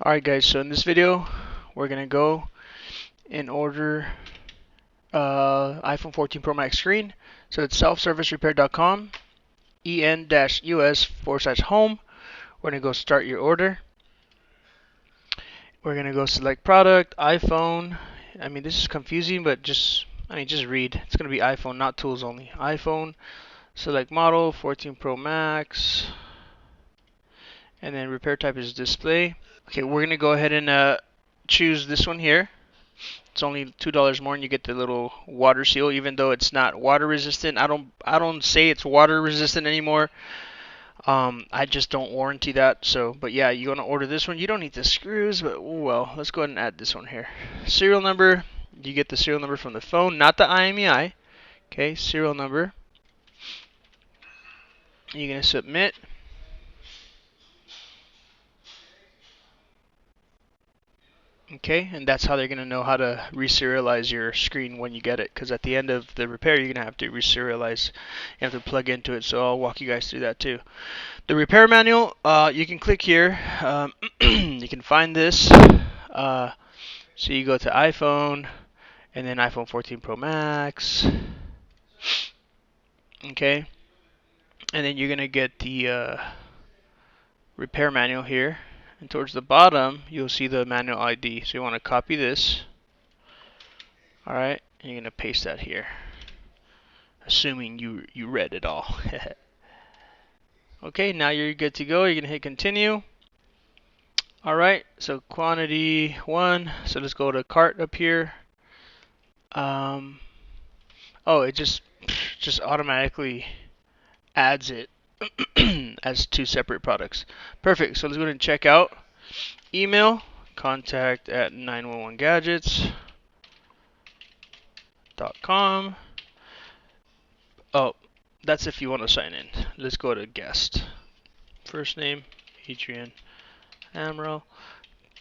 Alright guys, so in this video we're gonna go and order iPhone 14 Pro Max screen. So it's selfservicerepair.com en-us/home. We're gonna go start your order. We're gonna go select product, iPhone. I mean, this is confusing, but just read. It's gonna be iPhone, not tools only. iPhone, select model 14 Pro Max, and then repair type is display. Okay, we're gonna go ahead and choose this one here. It's only $2 more, and you get the little water seal, even though it's not water resistant. I don't say it's water resistant anymore. I just don't warranty that. So, but yeah, you're gonna order this one. You don't need the screws, but well, let's go ahead and add this one here. Serial number. You get the serial number from the phone, not the IMEI. Okay, serial number. You're gonna submit. Okay, and that's how they're going to know how to reserialize your screen when you get it, because at the end of the repair you're going to have to reserialize. You have to plug into it, so I'll walk you guys through that too. The repair manual, you can click here. You can find this. So you go to iPhone, and then iPhone 14 Pro Max. Okay, and then you're going to get the repair manual here. And towards the bottom, you'll see the manual ID. So you want to copy this. Alright, and you're going to paste that here. Assuming you read it all. Okay, now you're good to go. You're going to hit continue. Alright, so quantity 1. So let's go to cart up here. Oh, it just automatically adds it as two separate products. Perfect. So let's go ahead and check out. Email, contact@911gadgets.com. Oh, that's if you want to sign in. Let's go to guest. First name, Adrian Amaral.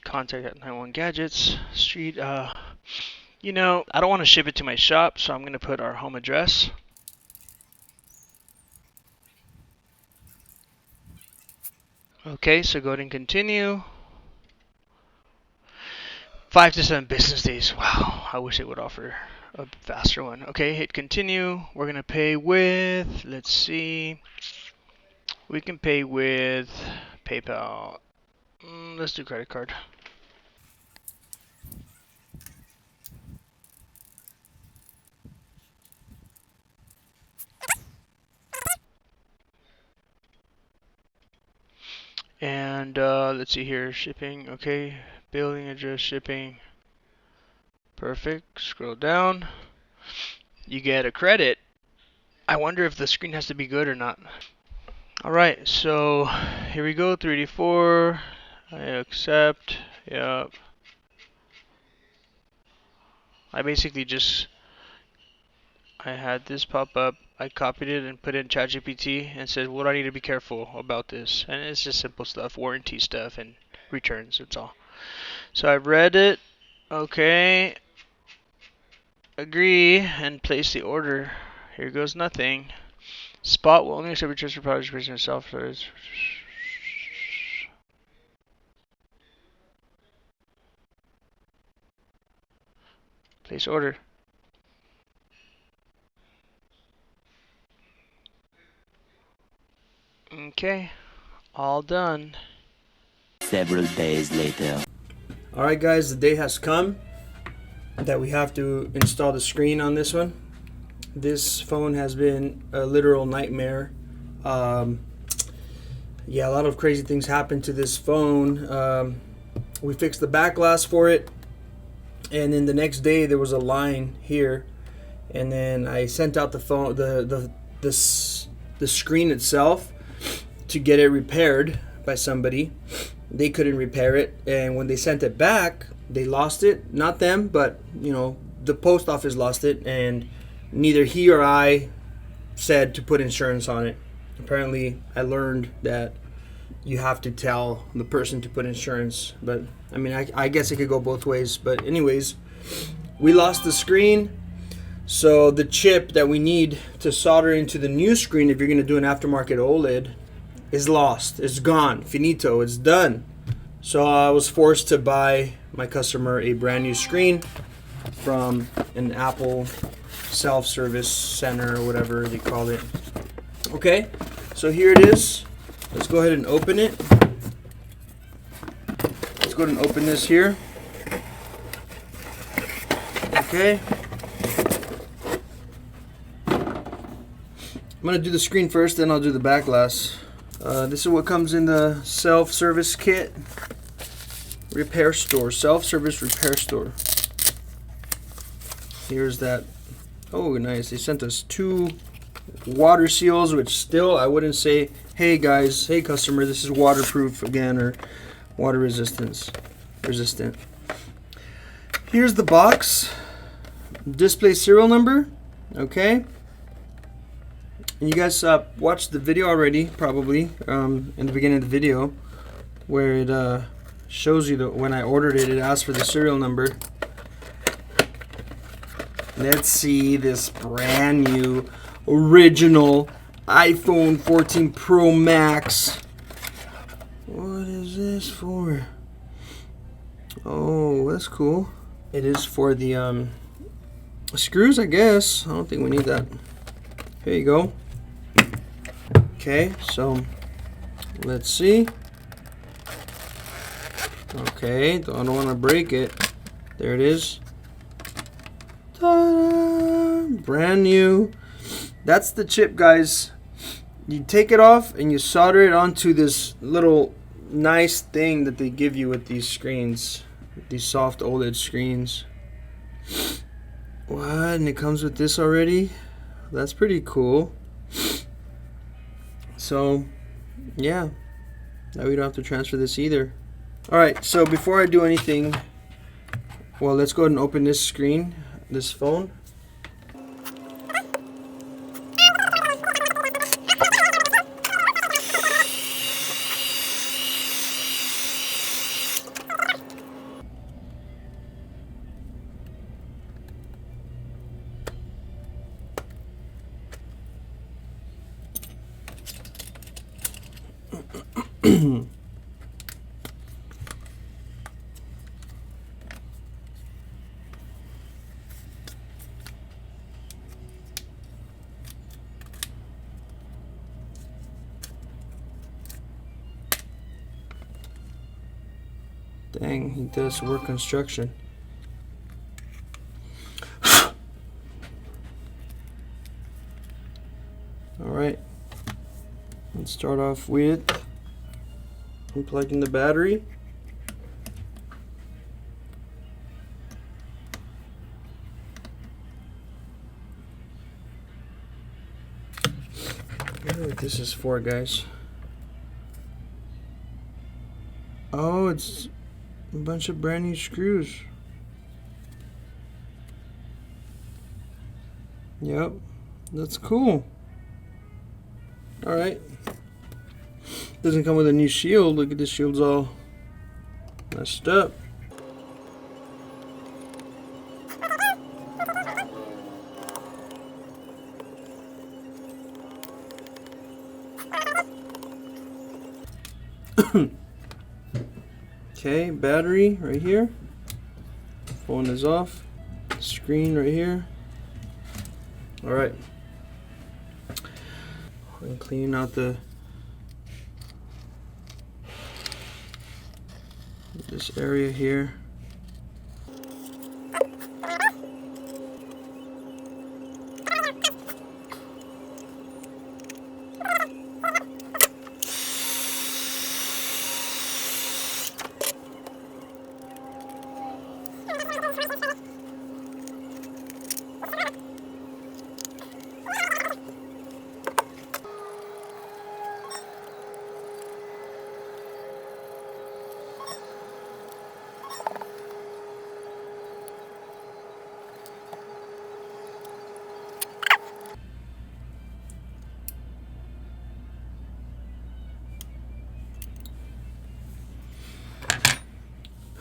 Contact@911gadgets. Street, you know, I don't want to ship it to my shop, so I'm going to put our home address. Okay, so go ahead and continue. 5 to 7 business days. Wow, I wish it would offer a faster one. Okay, hit continue. We're going to pay with, let's see. We can pay with PayPal. Let's do credit card. And let's see here, shipping. Okay, billing address, shipping. Perfect. Scroll down. You get a credit. I wonder if the screen has to be good or not. Alright, so here we go. 3D4. I accept. Yep. I basically I had this pop up. I copied it and put it in ChatGPT and said, what do I need to be careful about this? And it's just simple stuff, warranty stuff and returns, that's all. So I've read it. Okay. Agree and place the order. Here goes nothing. Spot will only accept returns for products based on self-service. Place order. Okay, all done. Several days later. Alright guys, the day has come that we have to install the screen on this one. This phone has been a literal nightmare. Yeah, a lot of crazy things happened to this phone. We fixed the back glass for it, and then the next day there was a line here, and then I sent out the phone, the screen itself, to get it repaired by somebody. They couldn't repair it, and when they sent it back, they lost it. Not them, but you know, the post office lost it, and neither he or I said to put insurance on it. Apparently, I learned that you have to tell the person to put insurance, but I mean, I guess it could go both ways. But anyways, we lost the screen. So the chip that we need to solder into the new screen, if you're going to do an aftermarket OLED, is lost. It's gone. Finito. It's done. So I was forced to buy my customer a brand new screen from an Apple self-service center or whatever they call it. Okay, so here it is. Let's go ahead and open it. Let's go ahead and open this here. Okay. I'm going to do the screen first, then I'll do the back glass. This is what comes in the self-service kit. Repair store, self-service repair store. Here's that. Oh, nice. They sent us 2 water seals, which still I wouldn't say, hey guys, hey customer, this is waterproof again, or water resistant. Here's the box. Display serial number. Okay. And you guys watched the video already, probably, in the beginning of the video, where it shows you that when I ordered it, it asked for the serial number. Let's see this brand new, original iPhone 14 Pro Max. What is this for? Oh, that's cool. It is for the screws, I guess. I don't think we need that. Here you go. Okay, so let's see. Okay, I don't want to break it. There it is. Ta-da! Brand new. That's the chip, guys. You take it off and you solder it onto this little nice thing that they give you with these screens, these soft OLED screens. What? And it comes with this already? That's pretty cool. So, yeah. Now we don't have to transfer this either. Alright, so before I do anything, well, let's go ahead and open this screen, this phone. Dang, he does work construction. Alright, let's start off with unplugging the battery. I don't know what this is for, guys. Oh, it's a bunch of brand new screws. Yep, that's cool. Alright. Doesn't come with a new shield. Look at this shield's all messed up. Okay, battery right here. Phone is off. Screen right here. Alright. And clean out this area here.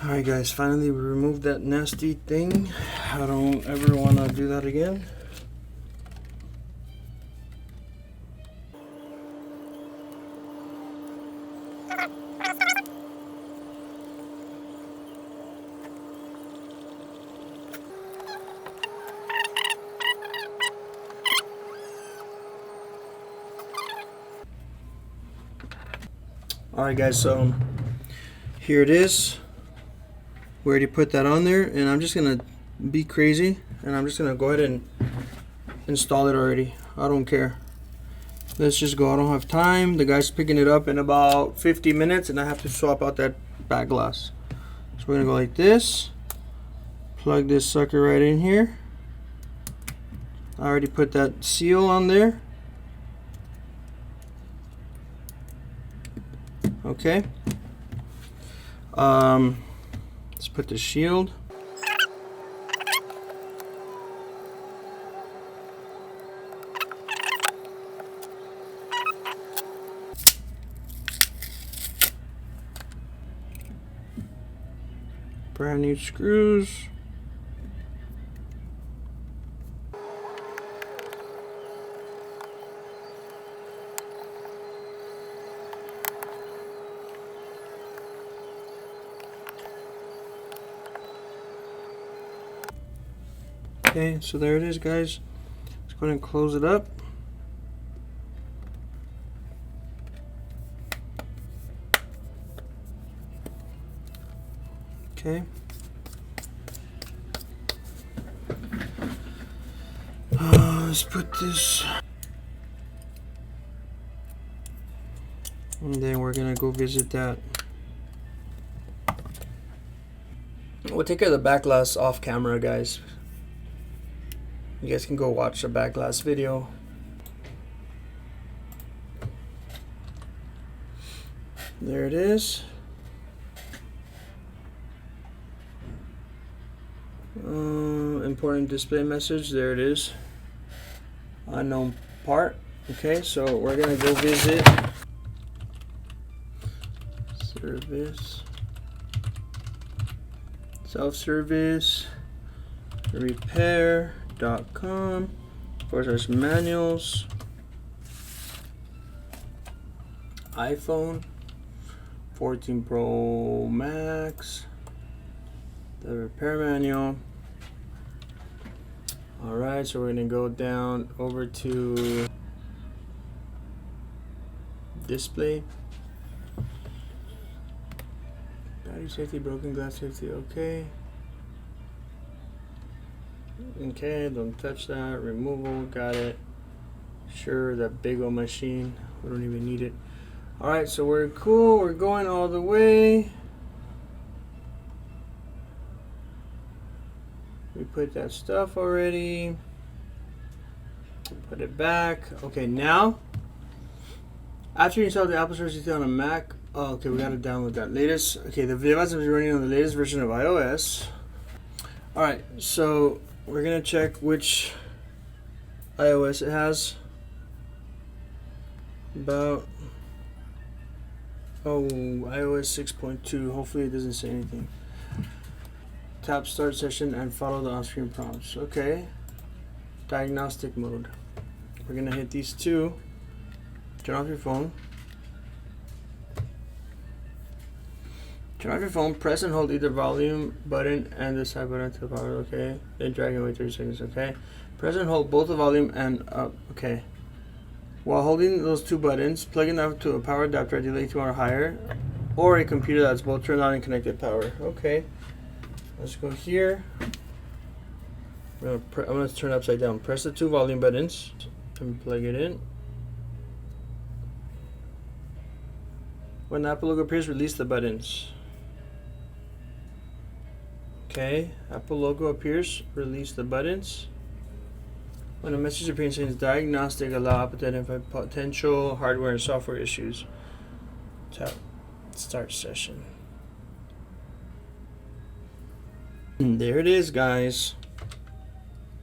Alright guys, finally we removed that nasty thing. I don't ever want to do that again. Alright guys, so here it is. We already put that on there, and I'm just gonna be crazy and I'm just gonna go ahead and install it already. I don't care. Let's just go. I don't have time. The guy's picking it up in about 50 minutes and I have to swap out that back glass. So we're gonna go like this. Plug this sucker right in here. I already put that seal on there. Okay. Let's put the shield. Brand new screws. Okay, so there it is, guys. Let's go ahead and close it up. Okay. Let's put this. And then we're gonna go visit that. We'll take care of the back glass off camera, guys. You guys can go watch the back glass video. There it is. Important display message. There it is. Unknown part. Okay, so we're gonna go visit service, self-service, repair.com. Of course, there's manuals, iPhone 14 Pro Max, the repair manual. Alright, so we're going to go down over to display. Battery safety, broken glass safety, okay. Okay, don't touch that. Removal, got it. Sure, that big old machine. We don't even need it. Alright, so we're cool. We're going all the way. We put that stuff already. Put it back. Okay, now, after you install the Apple Store on a Mac, oh, okay, we gotta download that latest. Okay, the device is running on the latest version of iOS. Alright, so we're gonna check which iOS it has. About, oh, iOS 6.2. Hopefully it doesn't say anything. Tap start session and follow the on-screen prompts. Okay. Diagnostic mode. We're gonna hit these two. Turn off your phone. Turn off your phone. Press and hold either volume button and the side button to power. Okay. Then drag and wait 30 seconds. Okay. Press and hold both the volume and up. Okay. While holding those two buttons, plug in up to a power adapter at delay 2 or higher, or a computer that's both turned on and connected power. Okay. Let's go here. I'm gonna turn it upside down. Press the two volume buttons and plug it in. When the Apple logo appears, release the buttons. Okay, Apple logo appears, release the buttons. When a message appears saying diagnostic, allow Apple to identify potential hardware and software issues. Tap start session. And there it is, guys.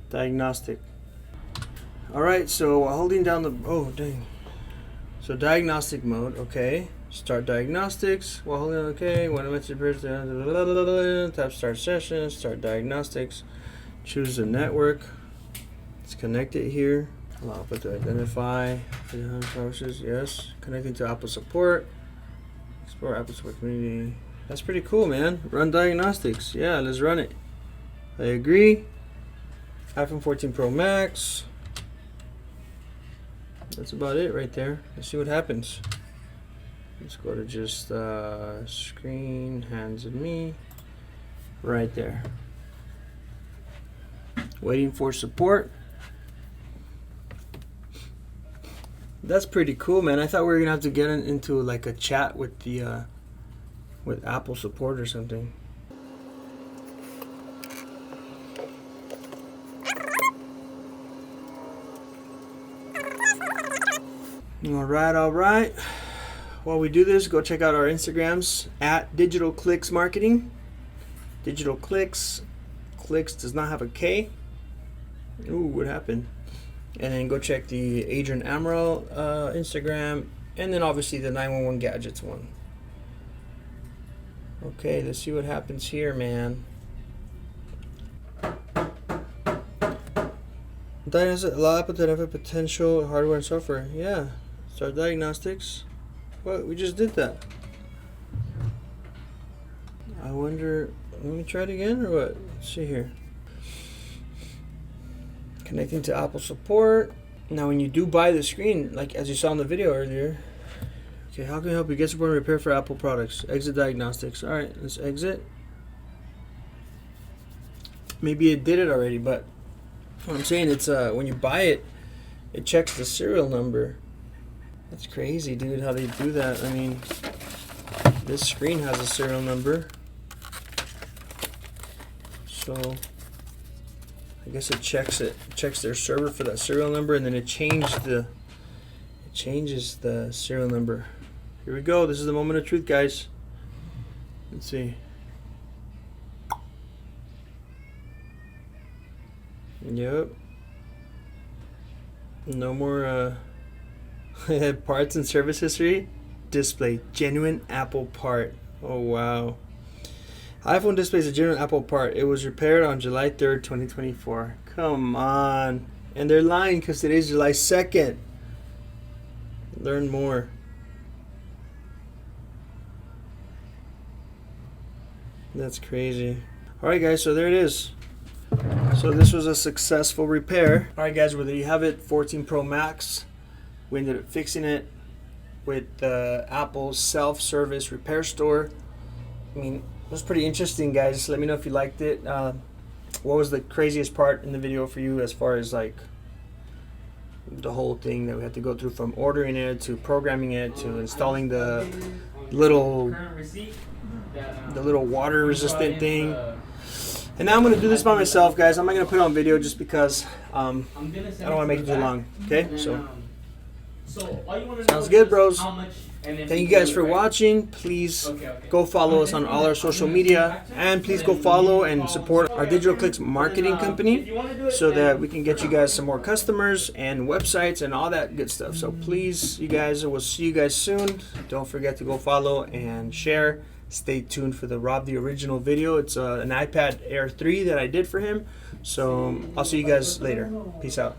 Diagnostic. Alright, so while holding down the, oh dang. So diagnostic mode, okay. Start diagnostics while holding, okay. When a message appears, tap start session, start diagnostics. Choose the network. Let's connect it here. Allow Apple to identify sources, yes. Connecting to Apple support. Explore Apple support community. That's pretty cool, man. Run diagnostics. Yeah, let's run it. I agree. iPhone 14 Pro Max. That's about it right there. Let's see what happens. Let's go to just screen, hands of me, right there. Waiting for support. That's pretty cool, man. I thought we were gonna have to get into like a chat with the with Apple support or something. All right. While we do this, go check out our Instagrams at Digital Clicks Marketing. Digital Clicks. Clicks does not have a K. Ooh, what happened? And then go check the Adrian Amaral Instagram, and then obviously the 911 Gadgets one. Okay, let's see what happens here, man. That a lot of that have a potential hardware and software. Yeah. Start diagnostics. What? We just did that. I wonder. Let me try it again or what? Let's see here. Connecting to Apple support. Now, when you do buy the screen, like as you saw in the video earlier. Okay, how can I help you get support and repair for Apple products? Exit diagnostics. All right, let's exit. Maybe it did it already, but what I'm saying, it's when you buy it, it checks the serial number. That's crazy, dude, how they do that. I mean, this screen has a serial number. So I guess it checks their server for that serial number, and then it changes the serial number. Here we go. This is the moment of truth, guys. Let's see. Yep. No more parts and service history. Display genuine Apple part. Oh wow. iPhone displays a genuine Apple part. It was repaired on July 3rd, 2024. Come on. And they're lying because today's July 2nd. Learn more. That's crazy. Alright guys, so there it is. So this was a successful repair. Alright guys, well, there you have it. 14 Pro Max. We ended up fixing it with Apple's self-service repair store. I mean, it was pretty interesting, guys. Let me know if you liked it. What was the craziest part in the video for you as far as like the whole thing that we had to go through, from ordering it to programming it to installing the little water resistant thing. And now I'm gonna do this by myself, guys. I'm not gonna put it on video just because I don't want to make it too long. Okay, so sounds good, bros. Thank you guys for watching. Please go follow us on all our social media, and please go follow and support our Digital Clicks marketing company so that we can get you guys some more customers and websites and all that good stuff. So please, you guys, we'll see you guys soon. Don't forget to go follow and share. Stay tuned for the Rob the Original video. It's an iPad Air 3 that I did for him. So I'll see you guys later. Peace out.